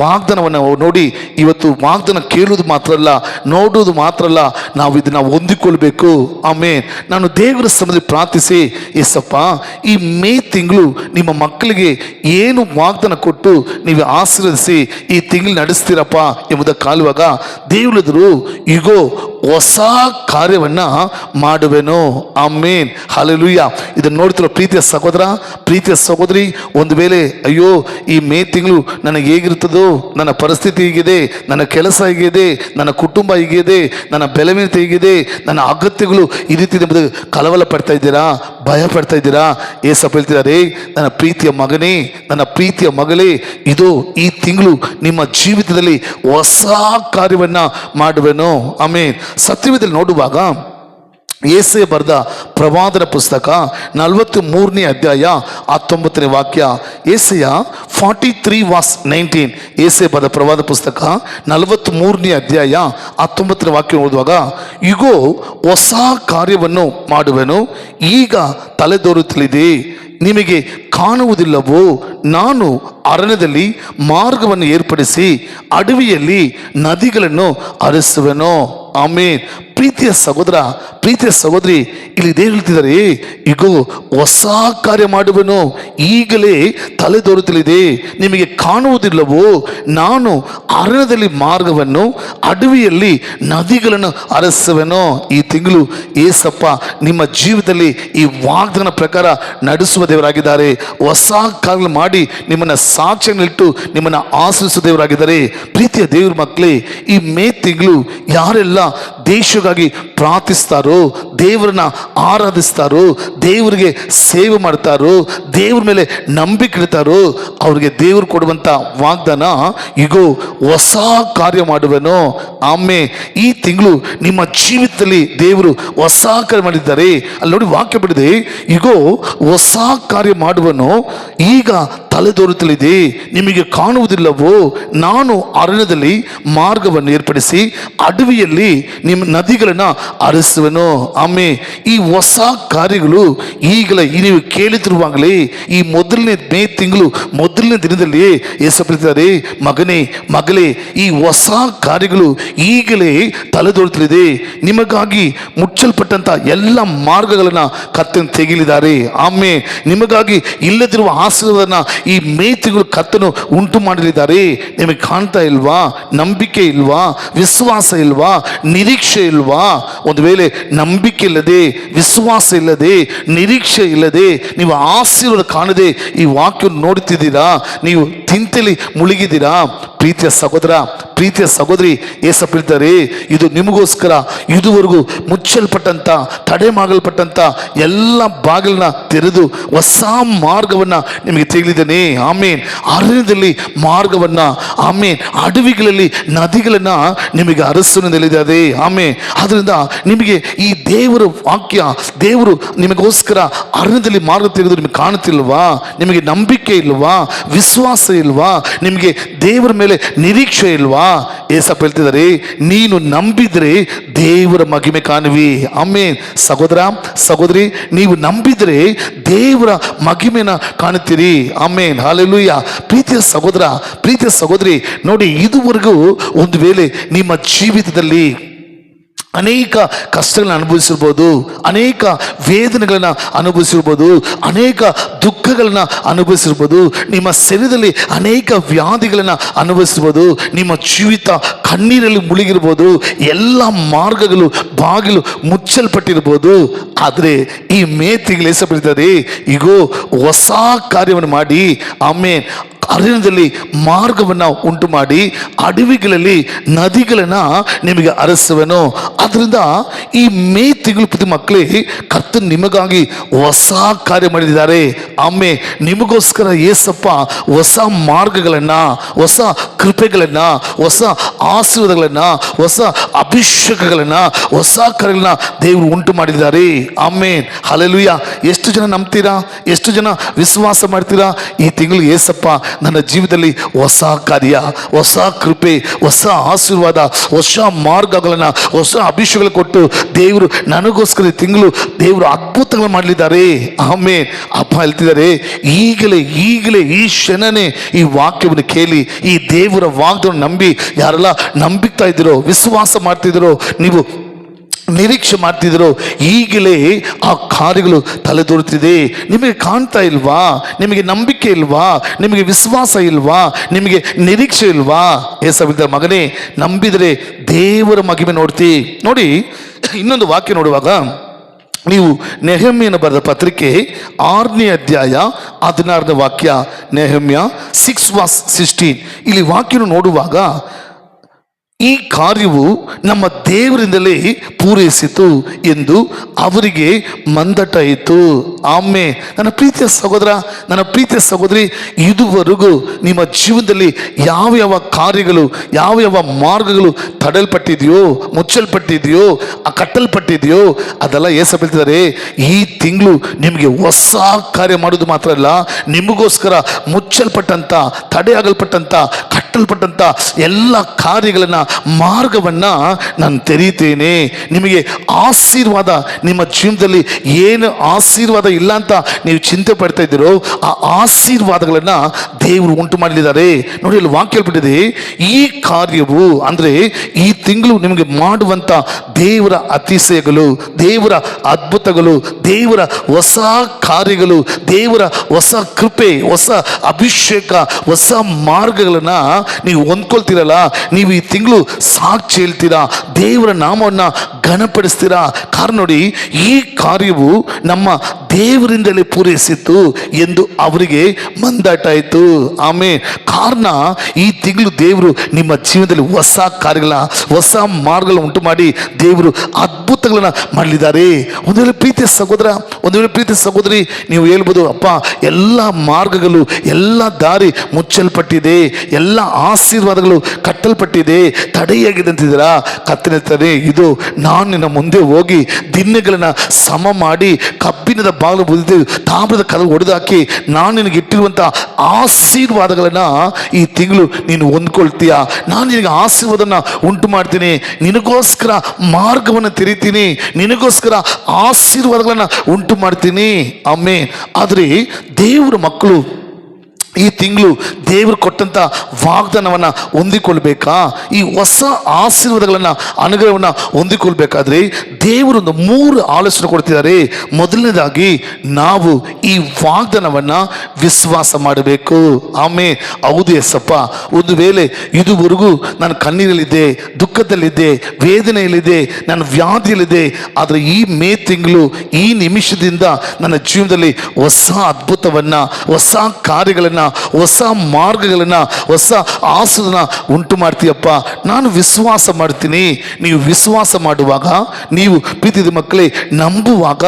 ವಾಗ್ದಾನವನ್ನು ನೋಡಿ, ಇವತ್ತು ವಾಗ್ದಾನ ಕೇಳುವುದು ಮಾತ್ರ ಅಲ್ಲ, ನೋಡುವುದು ಮಾತ್ರ ಅಲ್ಲ, ನಾವು ಇದನ್ನು ಹೊಂದಿಕೊಳ್ಬೇಕು. ಆಮೇನ್. ನಾನು ದೇವರ ಸಮಯದಲ್ಲಿ ಪ್ರಾರ್ಥಿಸಿ, ಎಸಪ್ಪ, ಈ ಮೇ ತಿಂಗಳು ನಿಮ್ಮ ಮಕ್ಕಳಿಗೆ ಏನು ವಾಗ್ದಾನ ಕೊಟ್ಟು ನೀವು ಆಶೀರ್ವದಿಸಿ ಈ ತಿಂಗಳು ನಡೆಸ್ತೀರಪ್ಪ ಎಂಬುದಕ್ಕೆ ಕಾಲುವಾಗ ದೇವರಿದ್ರು ಈಗೋ ಹೊಸ ಕಾರ್ಯವನ್ನ ಮಾಡುವೆನು. ಆಮೇನ್. ಹಲ್ಲೆಲೂಯಾ. ಇದನ್ನು ನೋಡ್ತಿರೋ ಪ್ರೀತಿಯ ಸಹೋದರ, ಪ್ರೀತಿಯ ಸಹೋದರಿ, ಒಂದು ವೇಳೆ ಅಯ್ಯೋ ಈ ಮೇ ತಿಂಗಳು ನನಗೆ ಹೇಗಿರ್ತದೋ, ನನ್ನ ಪರಿಸ್ಥಿತಿ ಹೀಗಿದೆ, ನನ್ನ ಕೆಲಸ ಹೀಗಿದೆ, ನನ್ನ ಕುಟುಂಬ ಹೀಗಿದೆ, ನನ್ನ ಬೆಳವಣಿಗೆ ಹೀಗಿದೆ, ನನ್ನ ಅಗತ್ಯಗಳು ಈ ರೀತಿ ಎಂಬುದು ಕಳವಳ ಪಡ್ತಾ ಇದ್ದೀರಾ, ಭಯ ಪಡ್ತಾ ಇದ್ದೀರಾ? ಏಸಪ್ಪ ಹೇಳ್ತಿದ್ದಾರೆ, ನನ್ನ ಪ್ರೀತಿಯ ಮಗನೇ, ನನ್ನ ಪ್ರೀತಿಯ ಮಗಳೇ, ಇದು ಈ ತಿಂಗಳು ನಿಮ್ಮ ಜೀವಿತದಲ್ಲಿ ಹೊಸ ಕಾರ್ಯವನ್ನ ಮಾಡುವೆನು. ಆಮೇನ್. ಸತ್ಯವೇದದಲ್ಲಿ ನೋಡುವಾಗ ಯೆಶಾಯ ಬರೆದ ಪ್ರವಾದನ ಪುಸ್ತಕ 43ನೇ ಅಧ್ಯಾಯ 19ನೇ ವಾಕ್ಯ. ಯೆಶಾಯ 43:19. ಯೆಶಾಯ ಬರೆದ ಪ್ರವಾದ ಪುಸ್ತಕ 43ನೇ ಅಧ್ಯಾಯ 19ನೇ ವಾಕ್ಯ ಓದುವಾಗ, ಇಗೋ ಹೊಸ ಕಾರ್ಯವನ್ನು ಮಾಡುವೆನು, ಈಗ ತಲೆದೋರುತ್ತಲಿದೆ, ನಿಮಗೆ ಕಾಣುವುದಿಲ್ಲವೋ? ನಾನು ಅರಣ್ಯದಲ್ಲಿ ಮಾರ್ಗವನ್ನು ಏರ್ಪಡಿಸಿ ಅಡವಿಯಲ್ಲಿ ನದಿಗಳನ್ನು ಹರಿಸುವೆನು. ಆಮೇನ್. ಪ್ರೀತಿಯ ಸಹೋದರ, ಪ್ರೀತಿಯ ಸಹೋದರಿ, ಇಲ್ಲಿ ದೇವರು ಹೇಳ್ತಿದ್ದಾರೆ, ಇಗೋ ಹೊಸ ಕಾರ್ಯ ಮಾಡುವೆನು, ಈಗಲೇ ತಲೆದೋರುತ್ತಲಿದೆ, ನಿಮಗೆ ಕಾಣುವುದಿಲ್ಲವೋ? ನಾನು ಅರಣ್ಯದಲ್ಲಿ ಮಾರ್ಗವನ್ನು, ಅಡವಿಯಲ್ಲಿ ನದಿಗಳನ್ನು ಹರಿಸುವೆನು. ಈ ತಿಂಗಳು ಏಸಪ್ಪ ನಿಮ್ಮ ಜೀವಿತದಲ್ಲಿ ಈ ವಾಗ್ದಾನ ಪ್ರಕಾರ ನಡೆಸುವ ದೇವರಾಗಿದ್ದಾರೆ. ಹೊಸ ಕಾರ್ಯ ಮಾಡಿ ನಿಮ್ಮನ್ನು ಸಾಕ್ಷಿಯನ್ನಿಟ್ಟು ನಿಮ್ಮನ್ನು ಆಶ್ರಯಿಸುವ ದೇವರಾಗಿದ್ದಾರೆ. ಪ್ರೀತಿಯ ದೇವ್ರ ಮಕ್ಕಳೇ, ಈ ಮೇ ತಿಂಗಳು ಯಾರೆಲ್ಲ ದೇಶಕ್ಕಾಗಿ ಪ್ರಾರ್ಥಿಸ್ತಾರೋ, ದೇವರನ್ನ ಆರಾಧಿಸ್ತಾರೋ, ದೇವರಿಗೆ ಸೇವೆ ಮಾಡ್ತಾರೋ, ದೇವ್ರ ಮೇಲೆ ನಂಬಿಕೆ ಇಡ್ತಾರೋ, ಅವ್ರಿಗೆ ದೇವರು ಕೊಡುವಂಥ ವಾಗ್ದಾನ, ಇಗೋ ಹೊಸ ಕಾರ್ಯ ಮಾಡುವೆನು. ಆಮೇಲೆ ಈ ತಿಂಗಳು ನಿಮ್ಮ ಜೀವಿತದಲ್ಲಿ ದೇವರು ಹೊಸ ಕಾರ್ಯ ಮಾಡಿದ್ದಾರೆ. ಅಲ್ಲಿ ನೋಡಿ ವಾಕ್ಯ ಬಿಡಿದೆ, ಇಗೋ ಹೊಸ ಕಾರ್ಯ ಮಾಡುವನು, ಈಗ ತಲೆದೋರುತ್ತಲಿದೆ, ನಿಮಗೆ ಕಾಣುವುದಿಲ್ಲವೋ? ನಾನು ಅರಣ್ಯದಲ್ಲಿ ಮಾರ್ಗವನ್ನು ಏರ್ಪಡಿಸಿ ಅಡವಿಯಲ್ಲಿ ನಿಮ್ಮ ನದಿಗಳನ್ನ ಹರಿಸುವೆನು. ಆಮೇನ್. ಈ ಹೊಸ ಕಾರ್ಯಗಳು ಈಗಲೇ ನೀವು ಕೇಳುತ್ತಿರುವಾಗಲೇ ಈ ಮೊದಲನೇ ಮೇ ತಿಂಗಳು ಮೊದಲನೇ ದಿನದಲ್ಲಿ ಯೇಸು ಹೇಳ್ತಿದ್ದಾರೆ, ಮಗನೇ ಮಗಳೇ, ಈ ಹೊಸ ಕಾರ್ಯಗಳು ಈಗಲೇ ತಲೆದೋರುತ್ತಿದೆ. ನಿಮಗಾಗಿ ಮುಚ್ಚಲ್ಪಟ್ಟಂತ ಎಲ್ಲ ಮಾರ್ಗಗಳನ್ನ ಕರ್ತನು ತೆಗೆಯಲಿದ್ದಾರೆ. ಆಮೇಲೆ ನಿಮಗಾಗಿ ಇಲ್ಲದಿರುವ ಆಶೀರ್ವಾದನ ಈ ಮೇ ತಿಂಗಳು ಕರ್ತನು ಉಂಟು ಮಾಡಲಿದ್ದಾರೆ. ನಿಮಗೆ ಕಾಣ್ತಾ ಇಲ್ವಾ? ನಂಬಿಕೆ ಇಲ್ವಾ? ವಿಶ್ವಾಸ ಇಲ್ವಾ? ನಿರೀಕ್ಷೆ ಇಲ್ವಾ? ಒಂದು ವೇಳೆ ನಂಬಿಕೆ ಇಲ್ಲದೆ, ವಿಶ್ವಾಸ ಇಲ್ಲದೆ, ನಿರೀಕ್ಷೆ ಇಲ್ಲದೆ ನೀವು ಆಶೀರ್ವಾದ ಕಾಣದೆ ಈ ವಾಕ್ಯವನ್ನು ನೋಡುತ್ತಿದ್ದೀರಾ, ನೀವು ಚಿಂತೆಯಲ್ಲಿ ಮುಳುಗಿದ್ದೀರಾ. ಪ್ರೀತಿಯ ಸಹೋದರ, ಪ್ರೀತಿಯ ಸಹೋದರಿ, ಯೇಸಪ್ಪ ಹೇಳ್ತಾರೆ, ಇದು ನಿಮಗೋಸ್ಕರ ಇದುವರೆಗೂ ಮುಚ್ಚಲ್ಪಟ್ಟಂತ, ತಡೆ ಮಾಡಲ್ಪಟ್ಟಂತ ಎಲ್ಲ ಬಾಗಿಲನ್ನ ತೆರೆದು ಹೊಸ ಮಾರ್ಗವನ್ನ ನಿಮಗೆ ತೆಗೆದಿದ್ದೇನೆ. ಆಮೇನ್. ಅರಣ್ಯದಲ್ಲಿ ಮಾರ್ಗವನ್ನ, ಆಮೇನ್, ಅಡವಿಗಳಲ್ಲಿ ನದಿಗಳನ್ನ ನಿಮಗೆ ಹರಿಸುವುದಿದೆ. ಆಮೇನ್. ಅದರಿಂದ ನಿಮಗೆ ಈ ದೇವರ ವಾಕ್ಯ, ದೇವರು ನಿಮಗೋಸ್ಕರ ಅರಣ್ಯದಲ್ಲಿ ಮಾರ್ಗ ತೆಗೆದು ನಿಮಗೆ ಕಾಣುತ್ತಿಲ್ವಾ? ನಿಮಗೆ ನಂಬಿಕೆ ಇಲ್ವಾ? ವಿಶ್ವಾಸ ಇಲ್ವಾ? ನಿಮಗೆ ದೇವರ ಮೇಲೆ ನಿರೀಕ್ಷೆ ಇಲ್ವಾ? ಯೇಸಪ್ಪ ಹೇಳ್ತಿದ್ದಾರೆ, ನೀನು ನಂಬಿದ್ರೆ ದೇವರ ಮಹಿಮೆ ಕಾಣುವಿ. ಆಮೇನ್. ಸಹೋದರ, ಸಹೋದರಿ, ನೀವು ನಂಬಿದ್ರೆ ದೇವರ ಮಹಿಮೆನ ಕಾಣುತ್ತೀರಿ. ಆಮೇನ್. ಹಲ್ಲೆಲೂಯಾ. ಪ್ರೀತಿಯ ಸಹೋದರ, ಪ್ರೀತಿಯ ಸಹೋದರಿ, ನೋಡಿ, ಇದುವರೆಗೂ ಒಂದು ವೇಳೆ ನಿಮ್ಮ ಜೀವಿತದಲ್ಲಿ ಅನೇಕ ಕಷ್ಟಗಳನ್ನ ಅನುಭವಿಸಿರ್ಬೋದು, ಅನೇಕ ವೇದನೆಗಳನ್ನ ಅನುಭವಿಸಿರ್ಬೋದು, ಅನೇಕ ದುಃಖಗಳನ್ನ ಅನುಭವಿಸಿರ್ಬೋದು, ನಿಮ್ಮ ಶರೀರದಲ್ಲಿ ಅನೇಕ ವ್ಯಾಧಿಗಳನ್ನ ಅನುಭವಿಸಿರ್ಬೋದು, ನಿಮ್ಮ ಜೀವಿತ ಕಣ್ಣೀರಲ್ಲಿ ಮುಳುಗಿರ್ಬೋದು, ಎಲ್ಲ ಮಾರ್ಗಗಳು ಬಾಗಿಲು ಮುಚ್ಚಲ್ಪಟ್ಟಿರ್ಬೋದು. ಆದರೆ ಈ ಮೇ ತಿಂಗಳು ಹೆಸರಿದ್ದಾರೆ, ಈಗೋ ಹೊಸ ಕಾರ್ಯವನ್ನು ಮಾಡಿ, ಆಮೇಲೆ ಅರಣ್ಯದಲ್ಲಿ ಮಾರ್ಗವನ್ನ ಉಂಟು ಮಾಡಿ ಅಡವಿಗಳಲ್ಲಿ ನದಿಗಳನ್ನ ನಿಮಗೆ ಹರಿಸುವೆನು. ಅದರಿಂದ ಈ ಮೇ ತಿಂಗಳು ಪ್ರತಿ ಮಕ್ಕಳೇ ಕರ್ತನು ನಿಮಗಾಗಿ ಹೊಸ ಕಾರ್ಯ ಮಾಡಿದ್ದಾರೆ. ಆಮೇಲೆ ನಿಮಗೋಸ್ಕರ ಯೇಸಪ್ಪ ಹೊಸ ಮಾರ್ಗಗಳನ್ನ, ಹೊಸ ಕೃಪೆಗಳನ್ನ, ಹೊಸ ಆಶೀರ್ವಾದಗಳನ್ನ, ಹೊಸ ಅಭಿಷೇಕಗಳನ್ನ, ಹೊಸ ಕಾರ್ಯಗಳನ್ನ ದೇವರು ಉಂಟು ಮಾಡಿದ್ದಾರೆ. ಆಮೇನ್. ಹಲ್ಲೆಲೂಯಾ. ಎಷ್ಟು ಜನ ನಂಬ್ತೀರಾ? ಎಷ್ಟು ಜನ ವಿಶ್ವಾಸ ಮಾಡ್ತೀರಾ? ಈ ತಿಂಗಳು ಯೇಸಪ್ಪ ನನ್ನ ಜೀವಿತದಲ್ಲಿ ಹೊಸ ಕಾರ್ಯ, ಹೊಸ ಕೃಪೆ, ಹೊಸ ಆಶೀರ್ವಾದ, ಹೊಸ ಮಾರ್ಗಗಳನ್ನ, ಹೊಸ ಅಭಿಷೇಕಗಳು ಕೊಟ್ಟು ದೇವರು ನನಗೋಸ್ಕರ ತಿಂಗಳು ದೇವರು ಅದ್ಭುತಗಳು ಮಾಡಲಿದ್ದಾರೆ. ಆಮೇಲೆ ಅಪ್ಪ ಹೇಳ್ತಿದ್ದಾರೆ, ಈಗಲೇ ಈಗಲೇ ಈ ಕ್ಷಣನೇ ಈ ವಾಕ್ಯವನ್ನು ಕೇಳಿ, ಈ ದೇವರ ವಾಗ್ದಾನ ನಂಬಿ, ಯಾರೆಲ್ಲ ನಂಬಿಕ್ತಾ ಇದ್ದೀರೋ, ವಿಶ್ವಾಸ ಮಾಡ್ತಿದ್ದೀರೋ, ನೀವು ನಿರೀಕ್ಷೆ ಮಾಡ್ತಿದ್ರು, ಈಗಲೇ ಆ ಕಾರ್ಯಗಳು ತಲೆದೋರುತ್ತಿದೆ. ನಿಮಗೆ ಕಾಣ್ತಾ ಇಲ್ವಾ? ನಿಮಗೆ ನಂಬಿಕೆ ಇಲ್ವಾ? ನಿಮಗೆ ವಿಶ್ವಾಸ ಇಲ್ವಾ? ನಿಮಗೆ ನಿರೀಕ್ಷೆ ಇಲ್ವಾ? ಯೇಸಪ್ಪ ಮಗನೇ, ನಂಬಿದರೆ ದೇವರ ಮಹಿಮೆ ನೋಡ್ತಿ. ನೋಡಿ, ಇನ್ನೊಂದು ವಾಕ್ಯ ನೋಡುವಾಗ ನೀವು ನೆಹಮ್ಯನ ಬರೆದ ಪತ್ರಿಕೆ 6ನೇ ಅಧ್ಯಾಯ 16ನೇ ವಾಕ್ಯ, ನೆಹಮ್ಯ 6:16, ಇಲ್ಲಿ ವಾಕ್ಯನು ನೋಡುವಾಗ, ಈ ಕಾರ್ಯವು ನಮ್ಮ ದೇವರಿಂದಲೇ ಪೂರೈಸಿತು ಎಂದು ಅವರಿಗೆ ಮಂದಟಾಯಿತು. ಆಮೇಲೆ ನನ್ನ ಪ್ರೀತಿಯ ಸಹೋದರ, ನನ್ನ ಪ್ರೀತಿಯ ಸಹೋದರಿ, ಇದುವರೆಗೂ ನಿಮ್ಮ ಜೀವನದಲ್ಲಿ ಯಾವ ಯಾವ ಕಾರ್ಯಗಳು, ಯಾವ ಯಾವ ಮಾರ್ಗಗಳು ತಡೆಯಲ್ಪಟ್ಟಿದೆಯೋ, ಮುಚ್ಚಲ್ಪಟ್ಟಿದೆಯೋ, ಕಟ್ಟಲ್ಪಟ್ಟಿದೆಯೋ, ಅದೆಲ್ಲ ಯೇಸಪ್ಪ ಹೇಳ್ತಿದ್ದಾರೆ, ಈ ತಿಂಗಳು ನಿಮಗೆ ಹೊಸ ಕಾರ್ಯ ಮಾಡೋದು ಮಾತ್ರ ಅಲ್ಲ, ನಿಮಗೋಸ್ಕರ ಮುಚ್ಚಲ್ಪಟ್ಟಂತ, ತಡೆಯಾಗಲ್ಪಟ್ಟಂತ, ಕಟ್ಟಲ್ಪಟ್ಟಂತ ಎಲ್ಲ ಕಾರ್ಯಗಳನ್ನ, ಮಾರ್ಗವನ್ನ ನಾನು ತೆರೀತೇನೆ. ನಿಮಗೆ ಆಶೀರ್ವಾದ, ನಿಮ್ಮ ಜೀವನದಲ್ಲಿ ಏನು ಆಶೀರ್ವಾದ ಇಲ್ಲ ಅಂತ ನೀವು ಚಿಂತೆ ಪಡ್ತಾ ಇದ್ದೀರೋ, ಆ ಆಶೀರ್ವಾದಗಳನ್ನ ದೇವರು ಉಂಟು ಮಾಡಲಿದ್ದಾರೆ. ನೋಡಿ, ಅಲ್ಲಿ ವಾಕ್ಯ ಹೇಳ್ಬಿಟ್ಟಿದೆ, ಈ ಕಾರ್ಯವು ಅಂದ್ರೆ ಈ ತಿಂಗಳು ನಿಮಗೆ ಮಾಡುವಂತ ದೇವರ ಅತಿಶಯಗಳು, ದೇವರ ಅದ್ಭುತಗಳು, ದೇವರ ಹೊಸ ಕಾರ್ಯಗಳು, ದೇವರ ಹೊಸ ಕೃಪೆ, ಹೊಸ ಅಭಿಷೇಕ, ಹೊಸ ಮಾರ್ಗಗಳನ್ನ ನೀವು ಹೊಂದ್ಕೊಳ್ತೀರಲ್ಲ, ನೀವು ಈ ತಿಂಗಳು ಸಾಕ್ಷಿ ಹೇಳ್ತೀರಾ, ದೇವರ ನಾಮವನ್ನ ಘನಪಡಿಸ್ತೀರಾ. ಕಾರಣ ನೋಡಿ, ಈ ಕಾರ್ಯವು ನಮ್ಮ ದೇವರಿಂದಲೇ ಪೂರೈಸಿತು ಎಂದು ಅವರಿಗೆ ಮಂದಾಟಾಯಿತು. ಆಮೇಲೆ ಕಾರಣ, ಈ ತಿಂಗಳು ದೇವರು ನಿಮ್ಮ ಜೀವನದಲ್ಲಿ ಹೊಸ ಕಾರ್ಯಗಳ, ಹೊಸ ಮಾರ್ಗಗಳನ್ನ ಉಂಟು ಮಾಡಿ ದೇವರು ಅದ್ಭುತಗಳನ್ನ ಮಾಡಲಿದ್ದಾರೆ. ಒಂದು ವೇಳೆ ಪ್ರೀತಿಯ ಸಹೋದರ, ಒಂದು ವೇಳೆ ಪ್ರೀತಿಯ ಸಹೋದರಿ, ನೀವು ಹೇಳ್ಬೋದು, ಅಪ್ಪ ಎಲ್ಲ ಮಾರ್ಗಗಳು, ಎಲ್ಲ ದಾರಿ ಮುಚ್ಚಲ್ಪಟ್ಟಿದೆ, ಎಲ್ಲ ಆಶೀರ್ವಾದಗಳು ಕಟ್ಟಲ್ಪಟ್ಟಿದೆ, ತಡೆಯಾಗಿದೆ ಅಂತಿದ್ದೀರಾ. ಕರ್ತನಿರ್ತಾರೆ, ಇದು ನಾನು ನಿನ್ನ ಮುಂದೆ ಹೋಗಿ ದಿನಗಳನ್ನ ಸಮ ಮಾಡಿ ಕಬ್ಬಿಣದ ಬಾಗಿಲು ಬುದ್ಧಿ ತಾಮ್ರದ ಕದವು ಹೊಡೆದಾಕಿ ನಾನು ನಿನಗೆ ಇಟ್ಟಿರುವಂಥ ಆಶೀರ್ವಾದಗಳನ್ನು ಈ ತಿಂಗಳು ನೀನು ಹೊಂದ್ಕೊಳ್ತೀಯ. ನಾನು ನಿನಗೆ ಆಶೀರ್ವಾದನ ಉಂಟು ಮಾಡ್ತೀನಿ, ನಿನಗೋಸ್ಕರ ಮಾರ್ಗವನ್ನು ತೆರಿತೀನಿ, ನಿನಗೋಸ್ಕರ ಆಶೀರ್ವಾದಗಳನ್ನು ಉಂಟು ಮಾಡ್ತೀನಿ. ಆಮೇನ್. ಆದರೆ ದೇವರ ಮಕ್ಕಳು ಈ ತಿಂಗಳು ದೇವರು ಕೊಟ್ಟಂಥ ವಾಗ್ದಾನವನ್ನು ಹೊಂದಿಕೊಳ್ಬೇಕಾ, ಈ ಹೊಸ ಆಶೀರ್ವಾದಗಳನ್ನು ಅನುಗ್ರಹವನ್ನು ಹೊಂದಿಕೊಳ್ಬೇಕಾದ್ರೆ ದೇವರೊಂದು 3 ಆಲೋಚನೆ ಕೊಡ್ತಿದ್ದಾರೆ. ಮೊದಲನೇದಾಗಿ ನಾವು ಈ ವಾಗ್ದಾನವನ್ನು ವಿಶ್ವಾಸ ಮಾಡಬೇಕು. ಆಮೇಲೆ ಹೌದು ಎಸಪ್ಪ, ಒಂದು ವೇಳೆ ಇದುವರೆಗೂ ನಾನು ಕಣ್ಣೀರಲ್ಲಿದ್ದೆ, ದುಃಖದಲ್ಲಿದ್ದೆ, ವೇದನೆಯಲ್ಲಿದ್ದೆ, ನನ್ನ ವ್ಯಾಧಿಯಲ್ಲಿದ್ದೆ, ಆದರೆ ಈ ಮೇ ತಿಂಗಳು ಈ ನಿಮಿಷದಿಂದ ನನ್ನ ಜೀವನದಲ್ಲಿ ಹೊಸ ಅದ್ಭುತವನ್ನು, ಹೊಸ ಕಾರ್ಯಗಳನ್ನು, ಹೊಸ ಮಾರ್ಗಗಳನ್ನು, ಹೊಸ ಆಸನ ಉಂಟು ಮಾಡ್ತೀಯಪ್ಪ. ನಾನು ವಿಶ್ವಾಸ ಮಾಡ್ತೀನಿ. ನೀವು ವಿಶ್ವಾಸ ಮಾಡುವಾಗ, ನೀವು ಪ್ರೀತಿಯ ಮಕ್ಕಳೇ ನಂಬುವಾಗ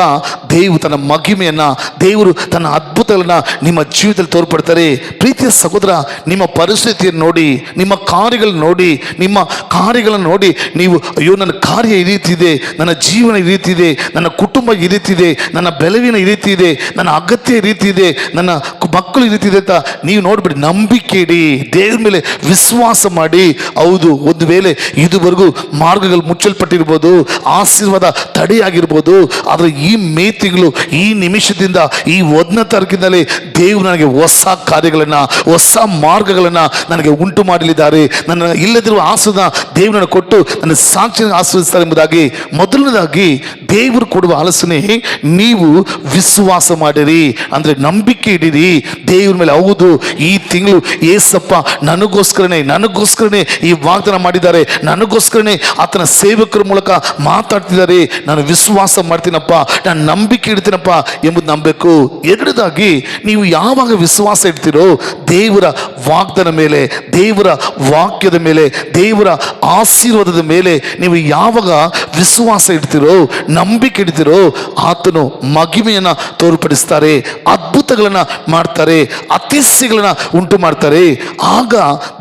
ದೇವರು ತನ್ನ ಮಹಿಮೆಯನ್ನು, ದೇವರು ತನ್ನ ಅದ್ಭುತಗಳನ್ನು ನಿಮ್ಮ ಜೀವಿತದಲ್ಲಿ ತೋರ್ಪಡ್ತಾರೆ. ಪ್ರೀತಿಯ ಸಹೋದರ, ನಿಮ್ಮ ಪರಿಸ್ಥಿತಿಯನ್ನು ನೋಡಿ, ನಿಮ್ಮ ಕಾರ್ಯಗಳನ್ನು ನೋಡಿ, ನಿಮ್ಮ ಕಾರ್ಯಗಳನ್ನು ನೋಡಿ ನೀವು ಅಯ್ಯೋ ನನ್ನ ಕಾರ್ಯ ಈ ರೀತಿ ಇದೆ, ನನ್ನ ಜೀವನ ಈ ರೀತಿ ಇದೆ, ನನ್ನ ಕುಟುಂಬ ಈ ರೀತಿ ಇದೆ, ನನ್ನ ಬೆಳವಿನ ಈ ರೀತಿ ಇದೆ, ನನ್ನ ಅಗತ್ಯ ಈ ರೀತಿ ಇದೆ, ನನ್ನ ಮಕ್ಕಳು ಈ ರೀತಿ ಇದೆ ಅಂತ ನೀವು ನೋಡ್ಬಿಡಿ. ನಂಬಿಕೆ ಇಡಿ, ದೇವ್ರ ಮೇಲೆ ವಿಶ್ವಾಸ ಮಾಡಿ. ಹೌದು, ಒಂದು ವೇಳೆ ಇದುವರೆಗೂ ಮಾರ್ಗಗಳು ಮುಚ್ಚಲ್ಪಟ್ಟಿರ್ಬೋದು, ಆಶೀರ್ವಾದ ತಡೆಯಾಗಿರ್ಬೋದು, ಆದರೆ ಈ ಮೇ ತಿಂಗಳು ಈ ನಿಮಿಷದಿಂದ, ಈ 1ನೇ ತಾರೀಕಿನಲ್ಲಿ ದೇವರು ನನಗೆ ಹೊಸ ಕಾರ್ಯಗಳನ್ನು, ಹೊಸ ಮಾರ್ಗಗಳನ್ನು ನನಗೆ ಉಂಟು ಮಾಡಲಿದ್ದಾರೆ. ನನ್ನ ಇಲ್ಲದಿರುವ ಆಸನ ದೇವರನ್ನು ಕೊಟ್ಟು ನನ್ನ ಸಾಕ್ಷಿಯನ್ನು ಆಶೀರ್ವದಿಸ್ತಾರೆ ಎಂಬುದಾಗಿ ಮೊದಲನೇದಾಗಿ ದೇವರು ಕೊಡುವ ಆಲೋಚನೆ, ನೀವು ವಿಶ್ವಾಸ ಮಾಡಿರಿ, ಅಂದರೆ ನಂಬಿಕೆ ಇಡಿರಿ ದೇವ್ರ ಮೇಲೆ. ಹೌದು, ಈ ತಿಂಗಳು ಏಸಪ್ಪ ನನಗೋಸ್ಕರನೇ ಈ ವಾಗ್ದಾನ ಮಾಡಿದ್ದಾರೆ, ನನಗೋಸ್ಕರನೇ ಆತನ ಸೇವಕರ ಮೂಲಕ ಮಾತಾಡ್ತಿದ್ದಾರೆ. ನಾನು ವಿಶ್ವಾಸ ಮಾಡ್ತೀನಪ್ಪ, ನಾನು ನಂಬಿಕೆ ಇಡ್ತೀನಪ್ಪ ಎಂಬುದು ನಂಬಬೇಕು. ಎರಡನೇದಾಗಿ, ನೀವು ಯಾವಾಗ ವಿಶ್ವಾಸ ಇಡ್ತೀರೋ ದೇವರ ವಾಗ್ದಾನ ಮೇಲೆ, ದೇವರ ವಾಕ್ಯದ ಮೇಲೆ, ದೇವರ ಆಶೀರ್ವಾದದ ಮೇಲೆ ನೀವು ಯಾವಾಗ ವಿಶ್ವಾಸ ಇಡ್ತೀರೋ, ನಂಬಿಕೆ ಇಡ್ತೀರೋ, ಆತನು ಮಹಿಮೆಯನ್ನು ತೋರ್ಪಡಿಸ್ತಾರೆ, ಅದ್ಭುತಗಳನ್ನು ಮಾಡ್ತಾರೆ, ಅತಿಶಯಗಳನ್ನು ಉಂಟು ಮಾಡ್ತಾರೆ. ಆಗ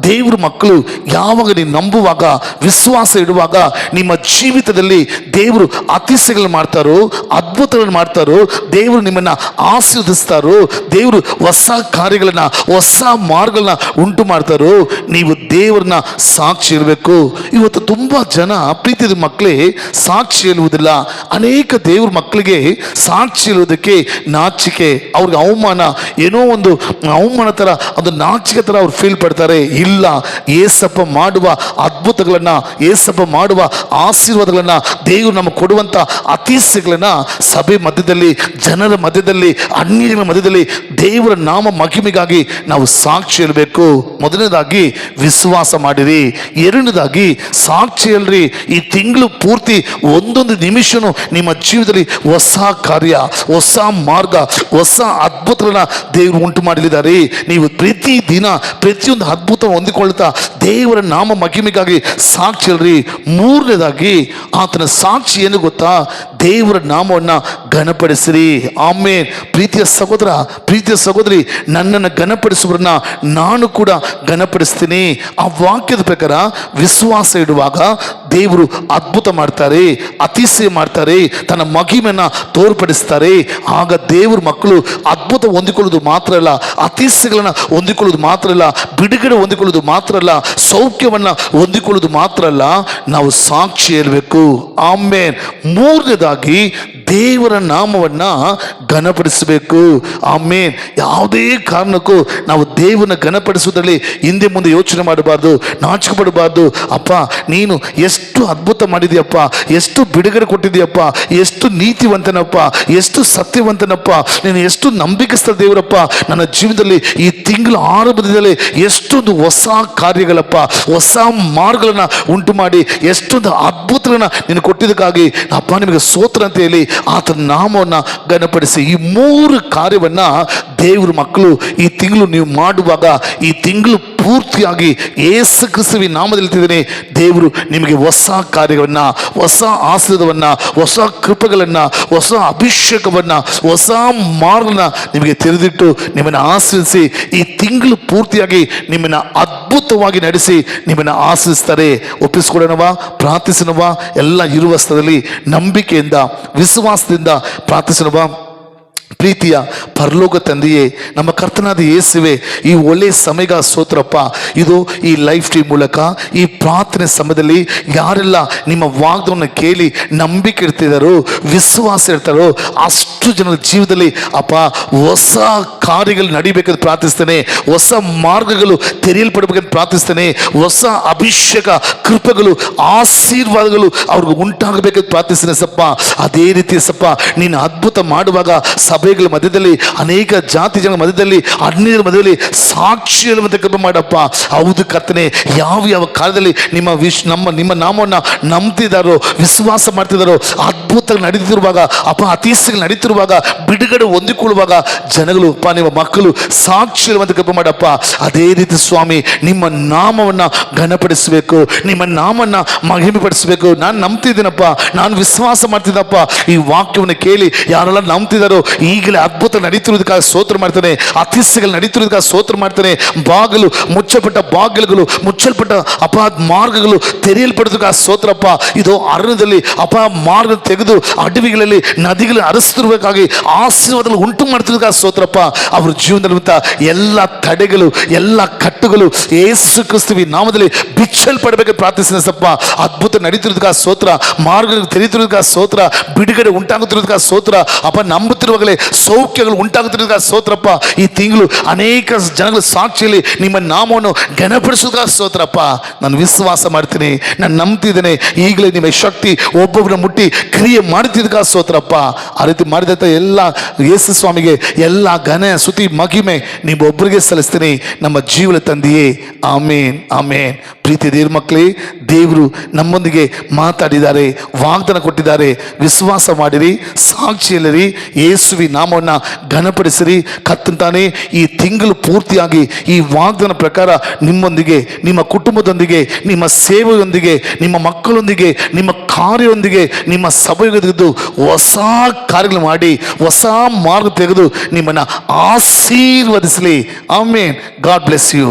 ದೇವರ ಮಕ್ಕಳು ಯಾವಾಗ ನೀವು ನಂಬುವಾಗ, ವಿಶ್ವಾಸ ಇಡುವಾಗ ನಿಮ್ಮ ಜೀವಿತದಲ್ಲಿ ದೇವರು ಅತಿಶಯಗಳನ್ನು ಮಾಡ್ತಾರೋ, ಅದ್ಭುತಗಳನ್ನು ಮಾಡ್ತಾರೋ, ದೇವರು ನಿಮ್ಮನ್ನು ಆಶೀರ್ವದಿಸ್ತಾರೋ, ದೇವರು ಹೊಸ ಕಾರ್ಯಗಳನ್ನು, ಹೊಸ ಮಾರ್ಗಗಳನ್ನ ಉಂಟು ಮಾಡ್ತಾರೋ, ನೀವು ದೇವರನ್ನ ಸಾಕ್ಷಿ ಇರಬೇಕು. ಇವತ್ತು ತುಂಬ ಜನ ಪ್ರೀತಿಯ ಮಕ್ಕಳೇ ಸಾಕ್ಷಿ ಹೇಳುವುದಿಲ್ಲ. ಅನೇಕ ದೇವ್ರ ಮಕ್ಕಳಿಗೆ ಸಾಕ್ಷಿ ಹೇಳುವುದಕ್ಕೆ ನಾಚಿಕೆ, ಅವ್ರಿಗೆ ಅವಮಾನ, ಏನೋ ಒಂದು ಅವಮಾನ ಥರ, ಒಂದು ನಾಚಿಕೆ ಥರ ಅವ್ರು ಫೀಲ್ ಪಡ್ತಾರೆ. ಇಲ್ಲ, ಏಸಪ್ಪ ಮಾಡುವ ಅದ್ಭುತಗಳನ್ನು, ಏಸಪ್ಪ ಮಾಡುವ ಆಶೀರ್ವಾದಗಳನ್ನು, ದೇವರು ನಮಗೆ ಕೊಡುವಂಥ ಅತಿಶಯಗಳನ್ನು ಸಭೆ ಮಧ್ಯದಲ್ಲಿ, ಜನರ ಮಧ್ಯದಲ್ಲಿ, ಅನ್ಯರ ಮಧ್ಯದಲ್ಲಿ ದೇವರ ನಾಮ ಮಹಿಮೆಗಾಗಿ ನಾವು ಸಾಕ್ಷಿ ಹೇಳಬೇಕು. ಮೊದಲನೇದಾಗಿ ವಿಶ್ವಾಸ ಮಾಡಿರಿ. ಎರಡನೇದಾಗಿ ಸಾಕ್ಷಿ ಹೇಳ್ರಿ. ಈ ತಿಂಗಳು ಪೂರ್ತಿ ಒಂದೊಂದು ನಿಮಿಷನೂ ನಿಮ್ಮ ಜೀವಿತದಲ್ಲಿ ಹೊಸ ಕಾರ್ಯ, ಹೊಸ ಮಾರ್ಗ, ಹೊಸ ಅದ್ಭುತಗಳನ್ನ ದೇವರು ಉಂಟು ಮಾಡಲಿದ್ದಾರೆ. ನೀವು ಪ್ರತಿ ದಿನ ಪ್ರತಿಯೊಂದು ಅದ್ಭುತ ಹೊಂದಿಕೊಳ್ತಾ ದೇವರ ನಾಮ ಮಹಿಮೆಗಾಗಿ ಸಾಕ್ಷಿ ಹೇಳ್ರಿ. ಮೂರನೇದಾಗಿ ಆತನ ಸಾಕ್ಷಿ ಏನು ಗೊತ್ತಾ? ದೇವರ ನಾಮವನ್ನು ಘನಪಡಿಸಿರಿ. ಆಮೇನ್. ಪ್ರೀತಿಯ ಸಹೋದರ, ಪ್ರೀತಿಯ ಸಹೋದರಿ, ನನ್ನನ್ನು ಘನಪಡಿಸುವರನ್ನ ನಾನು ಕೂಡ ಘನಪಡಿಸ್ತೀನಿ. ಆ ವಾಕ್ಯದ ಪ್ರಕಾರ ವಿಶ್ವಾಸ ಇಡುವಾಗ ದೇವರು ಅದ್ಭುತ ಮಾಡ್ತಾರೆ, ಅತಿಶಯ ಮಾಡ್ತಾರೆ, ತನ್ನ ಮಹಿಮೆಯನ್ನು ತೋರ್ಪಡಿಸ್ತಾರೆ. ಆಗ ದೇವ್ರ ಮಕ್ಕಳು ಅದ್ಭುತ ಹೊಂದಿಕೊಳ್ಳೋದು ಮಾತ್ರ ಅಲ್ಲ, ಅತಿಶಯಗಳನ್ನು ಹೊಂದಿಕೊಳ್ಳೋದು ಮಾತ್ರ ಅಲ್ಲ, ಬಿಡುಗಡೆ ಹೊಂದಿಕೊಳ್ಳೋದು ಮಾತ್ರ ಅಲ್ಲ, ಸೌಖ್ಯವನ್ನು ಹೊಂದಿಕೊಳ್ಳೋದು ಮಾತ್ರ ಅಲ್ಲ, ನಾವು ಸಾಕ್ಷಿ ಹೇಳಬೇಕು. ಆಮೇನ್. ಮೂರನೇದಾಗಿ ದೇವರ ನಾಮವನ್ನು ಘನಪಡಿಸಬೇಕು. ಆಮೇನ್. ಯಾವುದೇ ಕಾರಣಕ್ಕೂ ನಾವು ದೇವರನ್ನ ಘನಪಡಿಸುವುದರಲ್ಲಿ ಹಿಂದೆ ಮುಂದೆ ಯೋಚನೆ ಮಾಡಬಾರ್ದು, ನಾಚಿಕೆ ಪಡಬಾರ್ದು. ಅಪ್ಪ, ನೀನು ಎಷ್ಟು ಅದ್ಭುತ ಮಾಡಿದೆಯಪ್ಪ, ಎಷ್ಟು ಬಿಡುಗಡೆ ಕೊಟ್ಟಿದೆಯಪ್ಪ, ಎಷ್ಟು ನೀತಿವಂತನಪ್ಪ, ಎಷ್ಟು ಸತ್ಯವಂತನಪ್ಪ, ನೀನು ಎಷ್ಟು ನಂಬಿಕಸ್ಥ ದೇವರಪ್ಪ, ನನ್ನ ಜೀವನದಲ್ಲಿ ಈ ತಿಂಗಳ ಆರಂಭದಲ್ಲಿ ಎಷ್ಟೊಂದು ಹೊಸ ಕಾರ್ಯಗಳಪ್ಪ, ಹೊಸ ಮಾರ್ಗಗಳನ್ನು ಉಂಟು ಮಾಡಿ ಎಷ್ಟೊಂದು ಅದ್ಭುತಗಳನ್ನ ನೀನು ಕೊಟ್ಟಿದ್ದಕ್ಕಾಗಿ ಅಪ್ಪ ನಿಮಗೆ ಸ್ತೋತ್ರ ಅಂತ ಹೇಳಿ ಆತನ ನಾಮವನ್ನು ಘನಪಡಿಸಿ. ಈ ಮೂರು ಕಾರ್ಯವನ್ನು ದೇವ್ರ ಮಕ್ಕಳು ಈ ತಿಂಗಳು ನೀವು ಮಾಡುವಾಗ, ಈ ತಿಂಗಳು ಪೂರ್ತಿಯಾಗಿ ಯೇಸು ಕ್ರಿಸ್ತುವಿನ ನಾಮದಲ್ಲಿ ಹೇಳ್ತಿದ್ದೇನೆ, ದೇವರು ನಿಮಗೆ ಹೊಸ ಕಾರ್ಯವನ್ನು, ಹೊಸ ಆಶೀರ್ವಾದವನ್ನು, ಹೊಸ ಕೃಪೆಗಳನ್ನು, ಹೊಸ ಅಭಿಷೇಕವನ್ನು, ಹೊಸ ಮಾರ್ಗನ ನಿಮಗೆ ತೆರೆದಿಟ್ಟು ನಿಮ್ಮನ್ನು ಆಶೀರ್ವಿಸಿ ಈ ತಿಂಗಳು ಪೂರ್ತಿಯಾಗಿ ನಿಮ್ಮನ್ನು ಅದ್ಭುತವಾಗಿ ನಡೆಸಿ ನಿಮ್ಮನ್ನು ಆಶೀರ್ವಿಸ್ತಾರೆ. ಒಪ್ಪಿಸ್ಕೊಡೋಣವಾ? ಪ್ರಾರ್ಥಿಸೋಣವಾ? ಎಲ್ಲ ಇರುವ ಸ್ಥಳದಲ್ಲಿ ನಂಬಿಕೆಯಿಂದ, ವಿಶ್ವಾಸದಿಂದ ಪ್ರಾರ್ಥಿಸೋಣವಾ? ಪ್ರೀತಿಯ ಪರಲೋಕ ತಂದೆಯೇ, ನಮ್ಮ ಕರ್ತನಾದ ಯೇಸುವೆ, ಈ ಒಳ್ಳೆಯ ಸಮಯಗ ಸ್ತೋತ್ರಪ್ಪ. ಇದು ಈ ಲೈಫ್ ಟೀಮ್ ಮೂಲಕ ಈ ಪ್ರಾರ್ಥನೆ ಸಮಯದಲ್ಲಿ ಯಾರೆಲ್ಲ ನಿಮ್ಮ ವಾಗ್ದಾನವನ್ನು ಕೇಳಿ ನಂಬಿಕೆ ಇರ್ತಿದ್ದಾರೋ, ವಿಶ್ವಾಸ ಇರ್ತಾರೋ, ಅಷ್ಟು ಜನರ ಜೀವನದಲ್ಲಿ ಅಪ್ಪ ಹೊಸ ಕಾರ್ಯಗಳು ನಡಿಬೇಕಂತ ಪ್ರಾರ್ಥಿಸ್ತೇನೆ. ಹೊಸ ಮಾರ್ಗಗಳು ತೆರೆಯಲ್ಪಡಬೇಕಂತ ಪ್ರಾರ್ಥಿಸ್ತೇನೆ. ಹೊಸ ಅಭಿಷೇಕ, ಕೃಪೆಗಳು, ಆಶೀರ್ವಾದಗಳು ಅವ್ರಿಗೆ ಉಂಟಾಗಬೇಕಂತ ಪ್ರಾರ್ಥಿಸ್ತೇನೆ ಸಪ್ಪ. ಅದೇ ರೀತಿ ಸಪ್ಪ, ನೀನು ಅದ್ಭುತ ಮಾಡುವಾಗ ಸಭೆಗಳ ಮಧ್ಯದಲ್ಲಿ, ಅನೇಕ ಜಾತಿ ಜನರ ಮಧ್ಯದಲ್ಲಿ, ಅನ್ಯರ ಮಧ್ಯದಲ್ಲಿ ಸಾಕ್ಷಿ ಹೇಳುವಂತೆ ಕೃಪೆ ಮಾಡಪ್ಪ. ಹೌದು ಕರ್ತನೆ, ಯಾವ ಯಾವ ಕಾಲದಲ್ಲಿ ನಿಮ್ಮ ನಾಮವನ್ನು ನಂಬ್ತಿದ್ದಾರೋ, ವಿಶ್ವಾಸ ಮಾಡ್ತಿದ್ದಾರೋ, ಅದ್ಭುತ ನಡೀತಿರುವಾಗ ಅಪ್ಪ, ಅತೀಸ್ಯಗಳು ನಡೀತಿರುವಾಗ, ಬಿಡುಗಡೆ ಹೊಂದಿಕೊಳ್ಳುವಾಗ ಜನಗಳು ಅಪ್ಪ, ನಿಮ್ಮ ಮಕ್ಕಳು ಸಾಕ್ಷಿ ಹೇಳುವಂತೆ ಕೃಪೆ ಮಾಡಪ್ಪ. ಅದೇ ರೀತಿ ಸ್ವಾಮಿ, ನಿಮ್ಮ ನಾಮವನ್ನು ಘನಪಡಿಸಬೇಕು, ನಿಮ್ಮ ನಾಮವನ್ನು ಮಹಿಮೆಪಡಿಸಬೇಕು. ನಾನು ನಂಬ್ತಿದ್ದೀನಪ್ಪ, ನಾನು ವಿಶ್ವಾಸ ಮಾಡ್ತಿದ್ದಪ್ಪ. ಈ ವಾಕ್ಯವನ್ನು ಕೇಳಿ ಯಾರೆಲ್ಲ ನಂಬ್ತಿದ್ದಾರೋ ಈಗಲೇ ಅದ್ಭುತ ನಡೀತಿರೋದಕ್ಕಾಗಿ ಸ್ತೋತ್ರ ಮಾಡ್ತಾನೆ. ಅತಿಥ್ಯಗಳು ನಡೀತಿರೋದಕ್ಕಾಗಿ ಸ್ತೋತ್ರ ಮಾಡ್ತಾನೆ. ಬಾಗಿಲು ಮುಚ್ಚಲ್ಪಟ್ಟ ಬಾಗಿಲುಗಳು, ಮುಚ್ಚಲ್ಪಟ್ಟ ಅಪರಾಧ ಮಾರ್ಗಗಳು ತೆರೆಯಲ್ಪಡೋದಕ್ಕಾಗಿ ಸ್ತೋತ್ರಪ್ಪ. ಇದು ಅರಣ್ಯದಲ್ಲಿ ಅಪರಾಧ ಮಾರ್ಗ ತೆಗೆದು ಅಡವಿಗಳಲ್ಲಿ ನದಿಗಳು ಹರಿಸ್ತಿರ್ಬೇಕಾಗಿ ಆಶೀರ್ವಾದಗಳು ಉಂಟು ಮಾಡ್ತಿರೋದಕ್ಕಾಗಿ ಸ್ತೋತ್ರಪ್ಪ. ಅವ್ರ ಜೀವನದಲ್ಲಿರುವಂಥ ಎಲ್ಲ ತಡೆಗಳು, ಎಲ್ಲ ಕಟ್ಟುಗಳು ಯೇಸು ಕ್ರಿಸ್ತುವಿನ ನಾಮದಲ್ಲಿ ಬಿಚ್ಚಲ್ಪಡಬೇಕಂತ ಪ್ರಾರ್ಥಿಸಿದ ಸಪ್ಪ. ಅದ್ಭುತ ನಡೀತಿರೋದಕ್ಕಾಗಿ ಸ್ತೋತ್ರ, ಮಾರ್ಗಗಳು ತೆರೀತಿರೋದಕ್ಕಾಗಿ ಸ್ತೋತ್ರ, ಬಿಡುಗಡೆ ಉಂಟಾಗುತ್ತಿರೋದಕ್ಕಾಗಿ ಸ್ತೋತ್ರ ಅಪ್ಪ. ನಂಬುತ್ತಿರುವಾಗಲೇ ಸೌಖ್ಯಗಳು ಉಂಟಾಗುತ್ತಿರೋದಕ್ಕಾಗಿ ಸ್ತೋತ್ರಪ್ಪ. ಈ ತಿಂಗಳು ಅನೇಕ ಜನಗಳ ಸಾಕ್ಷಿಯಲ್ಲಿ ನಿಮ್ಮ ನಾಮವನ್ನು ಘನಪಡಿಸೋದಕ್ಕಾಗಿ ಸ್ತೋತ್ರಪ್ಪ. ನಾನು ವಿಶ್ವಾಸ ಮಾಡ್ತೀನಿ, ನಾನು ನಂಬ್ತಿದ್ದೇನೆ. ಈಗಲೇ ನಿಮ್ಮ ಶಕ್ತಿ ಒಬ್ಬೊಬ್ಬರನ್ನ ಮುಟ್ಟಿ ಕ್ರಿಯೆ ಮಾಡ್ತಿದ್ದಕ್ಕಾಗಿ ಸ್ತೋತ್ರಪ್ಪ. ಆ ರೀತಿ ಮಾಡಿದಂಥ ಎಲ್ಲ ಯೇಸು ಸ್ವಾಮಿಗೆ ಎಲ್ಲ ಘನ ಸ್ತುತಿ ಮಹಿಮೆ ನಿಮ್ಮೊಬ್ಬರಿಗೆ ಸಲ್ಲಿಸ್ತೀನಿ, ನಮ್ಮ ಜೀವನ ತಂದೆಯೇ. ಆಮೇನ್, ಆಮೇನ್. ಪ್ರೀತಿ ದೇವ್ರ ಮಕ್ಕಳೇ, ದೇವರು ನಮ್ಮೊಂದಿಗೆ ಮಾತಾಡಿದ್ದಾರೆ, ವಾಗ್ದಾನ ಕೊಟ್ಟಿದ್ದಾರೆ. ವಿಶ್ವಾಸ ಮಾಡಿರಿ, ಸಾಕ್ಷಿಯಲ್ಲಿರಿ, ಯೇಸುವಿ ನಾಮವನ್ನು ಘನಪಡಿಸಿರಿ. ಕತ್ತಂತಾನೆ ಈ ತಿಂಗಳು ಪೂರ್ತಿಯಾಗಿ ಈ ವಾಗ್ದಾನ ಪ್ರಕಾರ ನಿಮ್ಮೊಂದಿಗೆ, ನಿಮ್ಮ ಕುಟುಂಬದೊಂದಿಗೆ, ನಿಮ್ಮ ಸೇವೆಯೊಂದಿಗೆ, ನಿಮ್ಮ ಮಕ್ಕಳೊಂದಿಗೆ, ನಿಮ್ಮ ಕಾರ್ಯವೊಂದಿಗೆ, ನಿಮ್ಮ ಸಭೆಯೊಂದಿಗೆ ಹೊಸ ಕಾರ್ಯಗಳು ಮಾಡಿ, ಹೊಸ ಮಾರ್ಗ ತೆಗೆದು ನಿಮ್ಮನ್ನು ಆಶೀರ್ವದಿಸಲಿ. ಆಮೇನ್. God bless you.